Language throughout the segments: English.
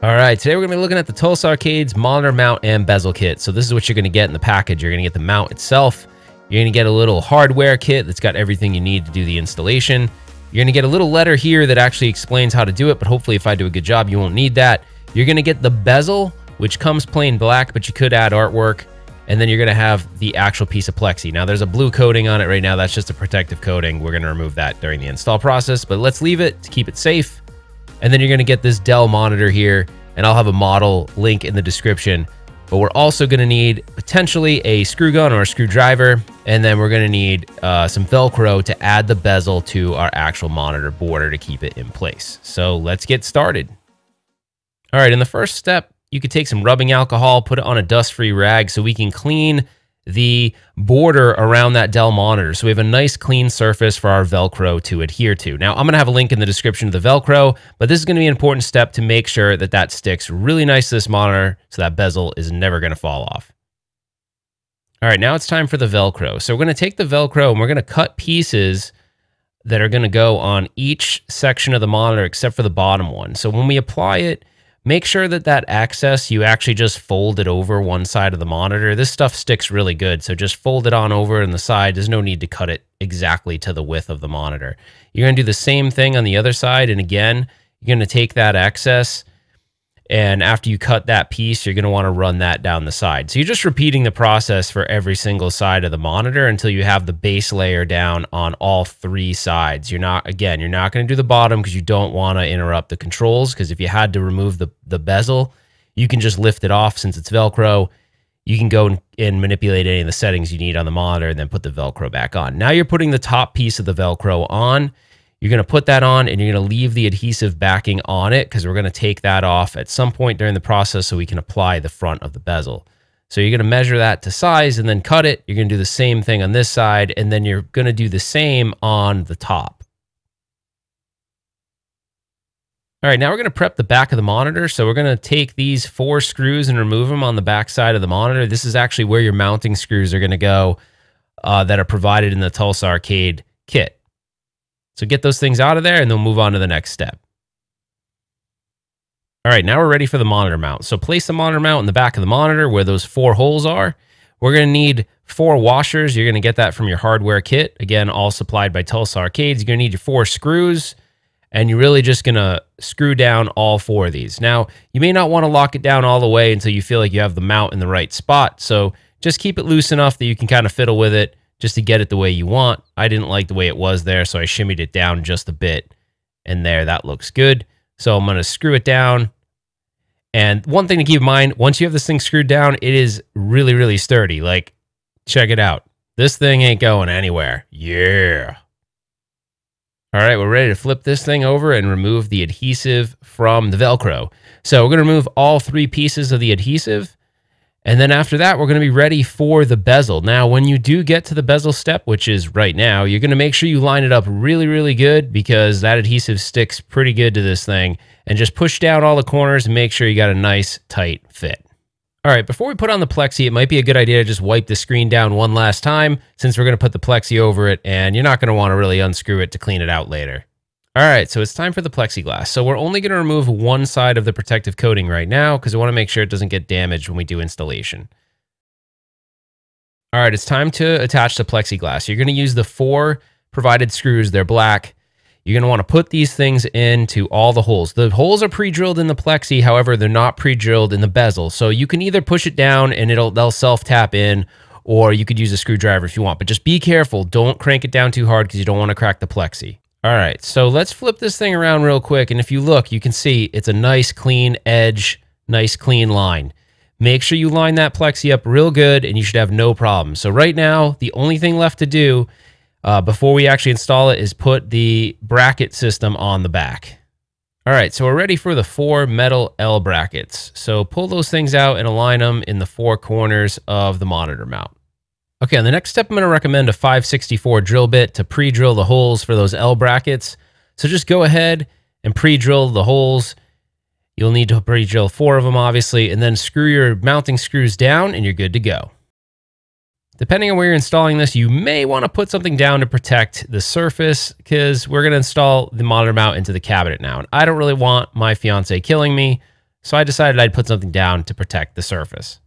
All right, today we're going to be looking at the Tulsa Arcade's monitor mount and bezel kit. So this is what you're going to get in the package. You're going to get the mount itself. You're going to get a little hardware kit that's got everything you need to do the installation. You're going to get a little letter here that actually explains how to do it, but hopefully if I do a good job, you won't need that. You're going to get the bezel, which comes plain black, but you could add artwork. And then you're going to have the actual piece of plexi. Now there's a blue coating on it right now. That's just a protective coating. We're going to remove that during the install process, but let's leave it to keep it safe. And then you're going to get this Dell monitor here, and I'll have a model link in the description. But we're also going to need potentially a screw gun or a screwdriver, and then we're going to need some Velcro to add the bezel to our actual monitor border to keep it in place. So let's get started. All right, in the first step, you could take some rubbing alcohol, put it on a dust-free rag so we can clean the border around that Dell monitor. So we have a nice clean surface for our Velcro to adhere to. Now, I'm going to have a link in the description to the Velcro, but this is going to be an important step to make sure that that sticks really nice to this monitor so that bezel is never going to fall off. All right, now it's time for the Velcro. So we're going to take the Velcro and we're going to cut pieces that are going to go on each section of the monitor except for the bottom one. So when we apply it, make sure that that access, you actually just fold it over one side of the monitor. This stuff sticks really good, so just fold it on over on the side. There's no need to cut it exactly to the width of the monitor. You're going to do the same thing on the other side, and again, you're going to take that excess, and after you cut that piece, you're going to want to run that down the side. So you're just repeating the process for every single side of the monitor until you have the base layer down on all three sides. You're not going to do the bottom because you don't want to interrupt the controls, because if you had to remove the bezel, you can just lift it off since it's Velcro. You can go and manipulate any of the settings you need on the monitor and then put the Velcro back on. Now you're putting the top piece of the Velcro on. You're going to put that on and you're going to leave the adhesive backing on it because we're going to take that off at some point during the process so we can apply the front of the bezel. So you're going to measure that to size and then cut it. You're going to do the same thing on this side, and then you're going to do the same on the top. All right, now we're going to prep the back of the monitor. So we're going to take these 4 screws and remove them on the back side of the monitor. This is actually where your mounting screws are going to go that are provided in the Tulsa Arcade kit. So get those things out of there and then we'll move on to the next step. All right, now we're ready for the monitor mount. So place the monitor mount in the back of the monitor where those 4 holes are. We're going to need 4 washers. You're going to get that from your hardware kit. Again, all supplied by Tulsa Arcades. You're going to need your 4 screws, and you're really just going to screw down all 4 of these. Now, you may not want to lock it down all the way until you feel like you have the mount in the right spot. So just keep it loose enough that you can kind of fiddle with it just to get it the way you want. I didn't like the way it was there, so I shimmied it down just a bit. And there, that looks good. So I'm going to screw it down. And one thing to keep in mind, once you have this thing screwed down, it is really, really sturdy. Like, check it out. This thing ain't going anywhere. Yeah. All right, we're ready to flip this thing over and remove the adhesive from the Velcro. So we're going to remove all 3 pieces of the adhesive. And then after that, we're going to be ready for the bezel. Now, when you do get to the bezel step, which is right now, you're going to make sure you line it up really, really good because that adhesive sticks pretty good to this thing. And just push down all the corners and make sure you got a nice, tight fit. All right, before we put on the plexi, it might be a good idea to just wipe the screen down one last time since we're going to put the plexi over it, and you're not going to want to really unscrew it to clean it out later. All right, so it's time for the plexiglass. So we're only going to remove one side of the protective coating right now because we want to make sure it doesn't get damaged when we do installation. All right, it's time to attach the plexiglass. You're going to use the 4 provided screws. They're black. You're going to want to put these things into all the holes. The holes are pre-drilled in the plexi. However, they're not pre-drilled in the bezel. So you can either push it down and they'll self-tap in, or you could use a screwdriver if you want. But just be careful. Don't crank it down too hard because you don't want to crack the plexi. All right, so let's flip this thing around real quick. And if you look, you can see it's a nice clean edge, nice clean line. Make sure you line that plexi up real good and you should have no problem. So right now, the only thing left to do before we actually install it is put the bracket system on the back. All right, so we're ready for the 4 metal L brackets. So pull those things out and align them in the 4 corners of the monitor mount. Okay, on the next step, I'm going to recommend a 564 drill bit to pre-drill the holes for those L brackets. So just go ahead and pre-drill the holes. You'll need to pre-drill 4 of them, obviously, and then screw your mounting screws down and you're good to go. Depending on where you're installing this, you may want to put something down to protect the surface because we're going to install the monitor mount into the cabinet now. And I don't really want my fiance killing me, So I decided I'd put something down to protect the surface.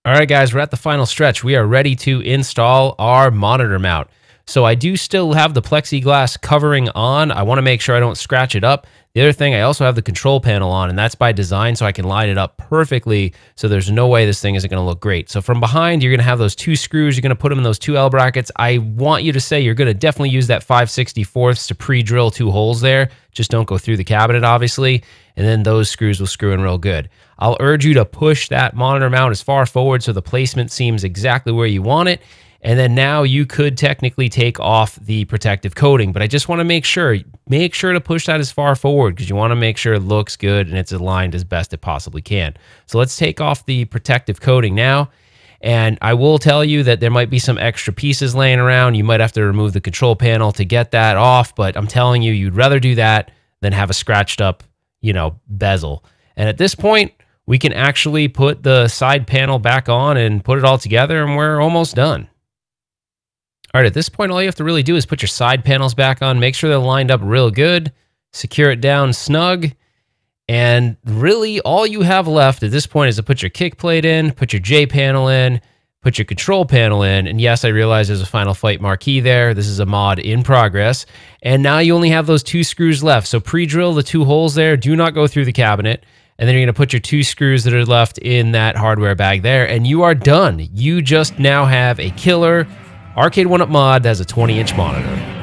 All right, guys, we're at the final stretch. We are ready to install our monitor mount. So I do still have the plexiglass covering on. I want to make sure I don't scratch it up. The other thing, I also have the control panel on, and that's by design, so I can line it up perfectly, so there's no way this thing isn't going to look great. So from behind, you're going to have those 2 screws. You're going to put them in those 2 L brackets. I want you to say you're going to definitely use that 5/64 to pre-drill 2 holes there. Just don't go through the cabinet, obviously, and then those screws will screw in real good. I'll urge you to push that monitor mount as far forward so the placement seems exactly where you want it. And then now you could technically take off the protective coating, but I just want to make sure to push that as far forward because you want to make sure it looks good and it's aligned as best it possibly can. So let's take off the protective coating now. And I will tell you that there might be some extra pieces laying around. You might have to remove the control panel to get that off, but I'm telling you, you'd rather do that than have a scratched up, bezel. And at this point, we can actually put the side panel back on and put it all together, and we're almost done. All right, at this point, all you have to really do is put your side panels back on, make sure they're lined up real good, secure it down snug, and really all you have left at this point is to put your kick plate in, put your J panel in, put your control panel in, and yes, I realize there's a Final Fight marquee there. This is a mod in progress, and now you only have those 2 screws left, so pre-drill the 2 holes there. Do not go through the cabinet, and then you're going to put your 2 screws that are left in that hardware bag there, and you are done. You just now have a killer Arcade1up mod that has a 20-inch monitor.